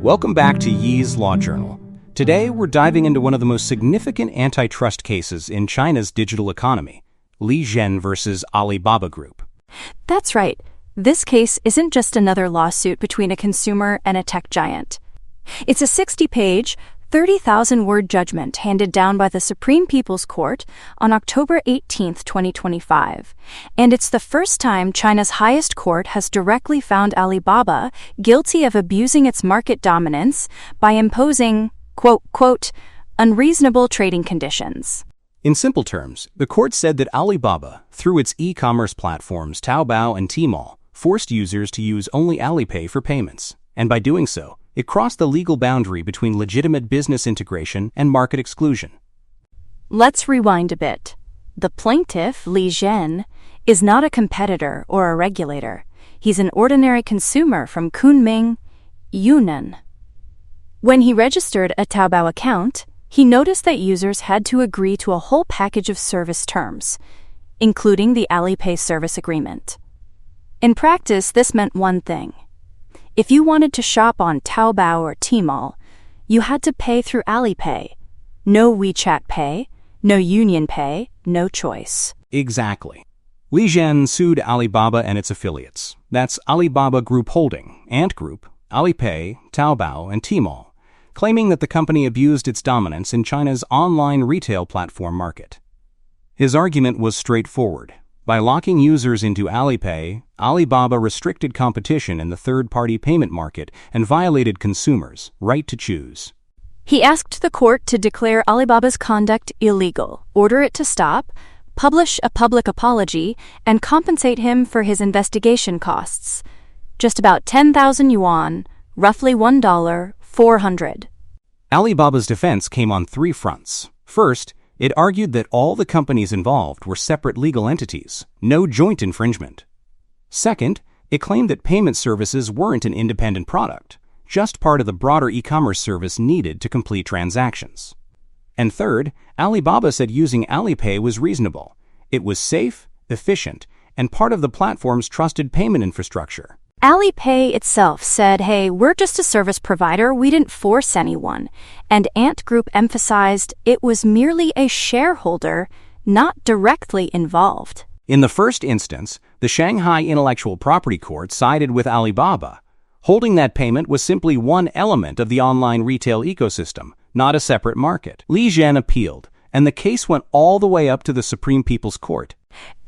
Welcome back to Yi's Law Journal. Today, we're diving into one of the most significant antitrust cases in China's digital economy, Li Zhen versus Alibaba Group. That's right. This case isn't just another lawsuit between a consumer and a tech giant. It's a 60-page, 30,000-word judgment handed down by the Supreme People's Court on October 18, 2025. And it's the first time China's highest court has directly found Alibaba guilty of abusing its market dominance by imposing, quote, unreasonable trading conditions. In simple terms, the court said that Alibaba, through its e-commerce platforms Taobao and Tmall, forced users to use only Alipay for payments, and by doing so, it crossed the legal boundary between legitimate business integration and market exclusion. Let's rewind a bit. The plaintiff, Li Zhen, is not a competitor or a regulator. He's an ordinary consumer from Kunming, Yunnan. When he registered a Taobao account, he noticed that users had to agree to a whole package of service terms, including the Alipay service agreement. In practice, this meant one thing. If you wanted to shop on Taobao or Tmall, you had to pay through Alipay. No WeChat Pay, no Union Pay, no choice. Exactly. Li Zhen sued Alibaba and its affiliates. That's Alibaba Group Holding, Ant Group, Alipay, Taobao, and Tmall, claiming that the company abused its dominance in China's online retail platform market. His argument was straightforward. By locking users into Alipay, Alibaba restricted competition in the third-party payment market and violated consumers' right to choose. He asked the court to declare Alibaba's conduct illegal, order it to stop, publish a public apology, and compensate him for his investigation costs. Just about 10,000 yuan, roughly $1.400. Alibaba's defense came on three fronts. First, it argued that all the companies involved were separate legal entities, no joint infringement. Second, it claimed that payment services weren't an independent product, just part of the broader e-commerce service needed to complete transactions. And third, Alibaba said using Alipay was reasonable. It was safe, efficient, and part of the platform's trusted payment infrastructure. Alipay itself said, hey, we're just a service provider, we didn't force anyone. And Ant Group emphasized it was merely a shareholder, not directly involved. In the first instance, the Shanghai Intellectual Property Court sided with Alibaba, holding that payment was simply one element of the online retail ecosystem, not a separate market. Li Zhen appealed, and the case went all the way up to the Supreme People's Court.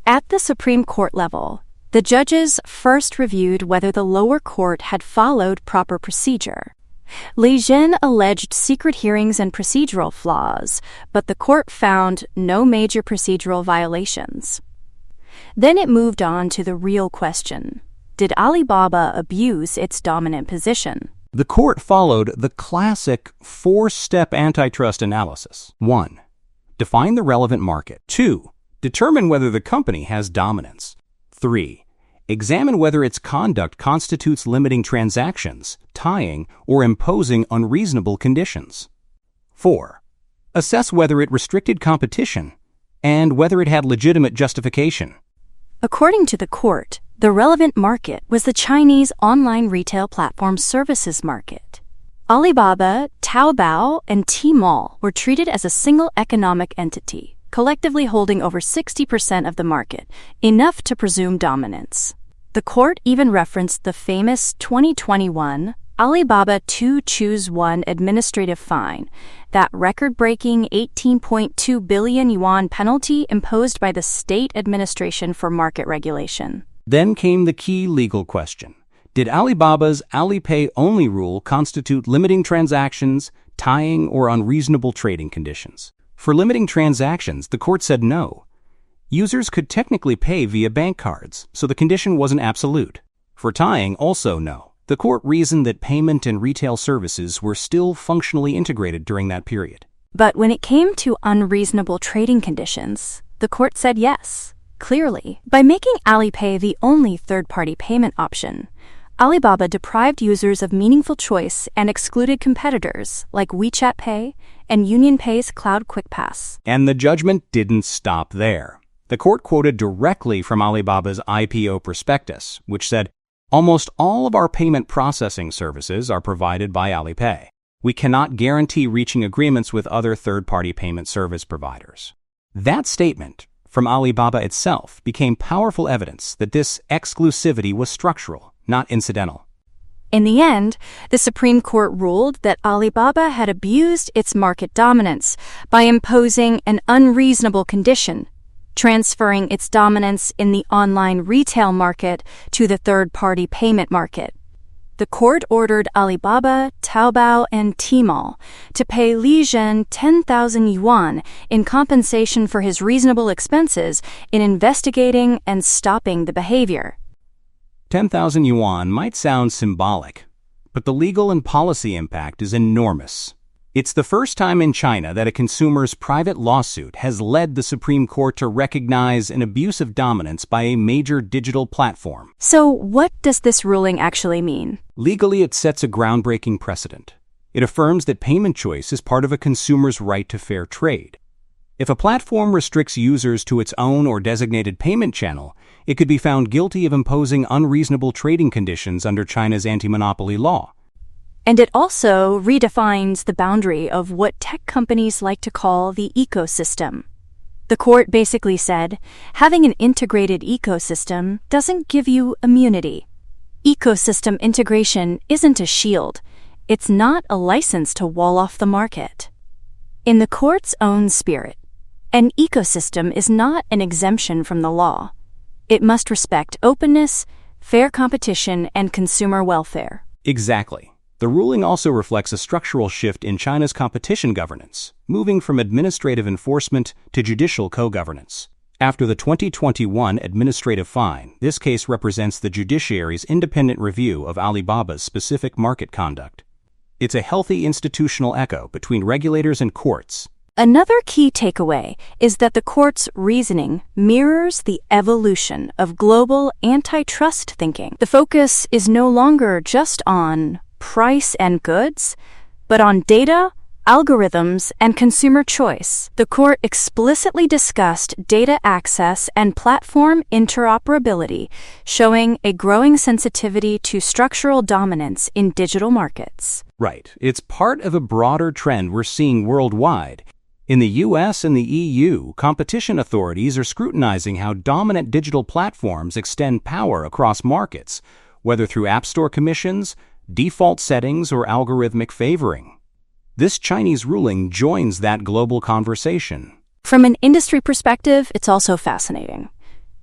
At the Supreme Court level, the judges first reviewed whether the lower court had followed proper procedure. Li Zhen alleged secret hearings and procedural flaws, but the court found no major procedural violations. Then it moved on to the real question. Did Alibaba abuse its dominant position? The court followed the classic four-step antitrust analysis. 1. Define the relevant market. 2. Determine whether the company has dominance. 3. Examine whether its conduct constitutes limiting transactions, tying, or imposing unreasonable conditions. 4. Assess whether it restricted competition and whether it had legitimate justification. According to the court, the relevant market was the Chinese online retail platform services market. Alibaba, Taobao, and Tmall were treated as a single economic entity, collectively holding over 60% of the market, enough to presume dominance. The court even referenced the famous 2021 Alibaba 2 Choose 1 administrative fine, that record-breaking 18.2 billion yuan penalty imposed by the State Administration for Market Regulation. Then came the key legal question. Did Alibaba's Alipay-only rule constitute limiting transactions, tying, or unreasonable trading conditions? For limiting transactions, the court said no. Users could technically pay via bank cards, so the condition wasn't absolute. For tying, also no. The court reasoned that payment and retail services were still functionally integrated during that period. But when it came to unreasonable trading conditions, the court said yes, clearly. By making Alipay the only third-party payment option, Alibaba deprived users of meaningful choice and excluded competitors like WeChat Pay and Union Pay's Cloud QuickPass. And the judgment didn't stop there. The court quoted directly from Alibaba's IPO prospectus, which said, Almost all of our payment processing services are provided by Alipay. We cannot guarantee reaching agreements with other third-party payment service providers. That statement from Alibaba itself became powerful evidence that this exclusivity was structural, not incidental. In the end, the Supreme Court ruled that Alibaba had abused its market dominance by imposing an unreasonable condition, transferring its dominance in the online retail market to the third-party payment market. The court ordered Alibaba, Taobao, and Tmall to pay Li Zhen 10,000 yuan in compensation for his reasonable expenses in investigating and stopping the behavior. 10,000 yuan might sound symbolic, but the legal and policy impact is enormous. It's the first time in China that a consumer's private lawsuit has led the Supreme Court to recognize an abuse of dominance by a major digital platform. So what does this ruling actually mean? Legally, it sets a groundbreaking precedent. It affirms that payment choice is part of a consumer's right to fair trade. If a platform restricts users to its own or designated payment channel, it could be found guilty of imposing unreasonable trading conditions under China's anti-monopoly law. And it also redefines the boundary of what tech companies like to call the ecosystem. The court basically said, having an integrated ecosystem doesn't give you immunity. Ecosystem integration isn't a shield. It's not a license to wall off the market. In the court's own spirit, an ecosystem is not an exemption from the law. It must respect openness, fair competition, and consumer welfare. Exactly. The ruling also reflects a structural shift in China's competition governance, moving from administrative enforcement to judicial co-governance. After the 2021 administrative fine, this case represents the judiciary's independent review of Alibaba's specific market conduct. It's a healthy institutional echo between regulators and courts. Another key takeaway is that the court's reasoning mirrors the evolution of global antitrust thinking. The focus is no longer just on price and goods, but on data, algorithms, and consumer choice. The court explicitly discussed data access and platform interoperability, showing a growing sensitivity to structural dominance in digital markets. Right. It's part of a broader trend we're seeing worldwide. In the US and the EU, competition authorities are scrutinizing how dominant digital platforms extend power across markets, whether through App Store commissions, default settings, or algorithmic favoring. This Chinese ruling joins that global conversation. From an industry perspective, it's also fascinating.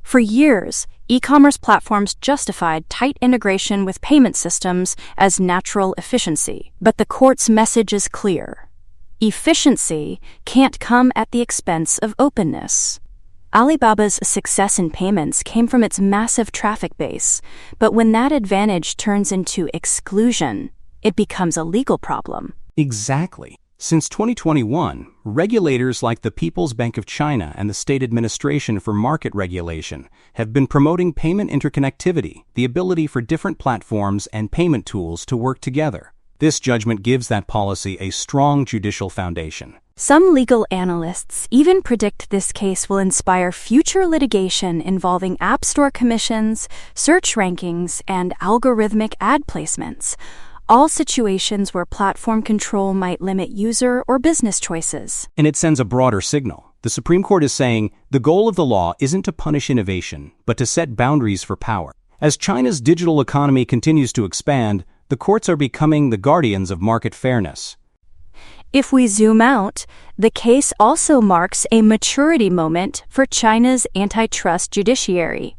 For years, e-commerce platforms justified tight integration with payment systems as natural efficiency. But the court's message is clear. Efficiency can't come at the expense of openness. Alibaba's success in payments came from its massive traffic base, but when that advantage turns into exclusion, it becomes a legal problem. Exactly. Since 2021, regulators like the People's Bank of China and the State Administration for Market Regulation have been promoting payment interconnectivity, the ability for different platforms and payment tools to work together. This judgment gives that policy a strong judicial foundation. Some legal analysts even predict this case will inspire future litigation involving App Store commissions, search rankings, and algorithmic ad placements, all situations where platform control might limit user or business choices. And it sends a broader signal. The Supreme Court is saying the goal of the law isn't to punish innovation, but to set boundaries for power. As China's digital economy continues to expand, the courts are becoming the guardians of market fairness. If we zoom out, the case also marks a maturity moment for China's antitrust judiciary.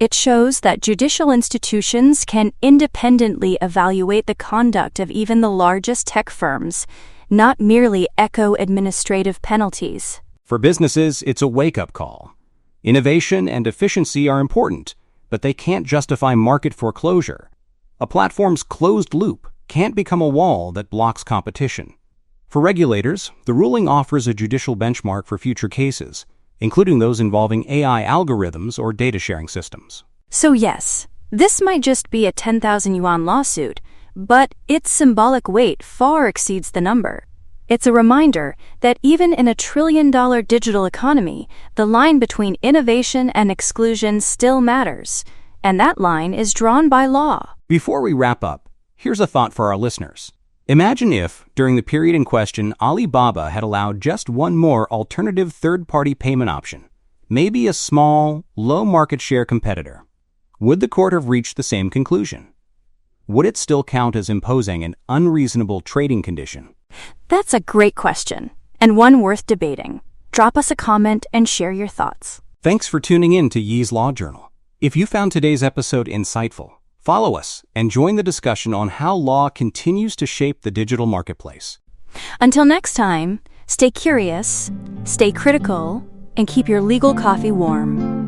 It shows that judicial institutions can independently evaluate the conduct of even the largest tech firms, not merely echo administrative penalties. For businesses, it's a wake-up call. Innovation and efficiency are important, but they can't justify market foreclosure. A platform's closed loop can't become a wall that blocks competition. For regulators, the ruling offers a judicial benchmark for future cases, including those involving AI algorithms or data sharing systems. So yes, this might just be a 10,000 yuan lawsuit, but its symbolic weight far exceeds the number. It's a reminder that even in a trillion-dollar digital economy, the line between innovation and exclusion still matters. and that line is drawn by law. Before we wrap up, here's a thought for our listeners. Imagine if, during the period in question, Alibaba had allowed just one more alternative third-party payment option, maybe a small, low market share competitor. Would the court have reached the same conclusion? Would it still count as imposing an unreasonable trading condition? That's a great question, and one worth debating. Drop us a comment and share your thoughts. Thanks for tuning in to Yi's Law Journal. If you found today's episode insightful, follow us and join the discussion on how law continues to shape the digital marketplace. Until next time, stay curious, stay critical, and keep your legal coffee warm.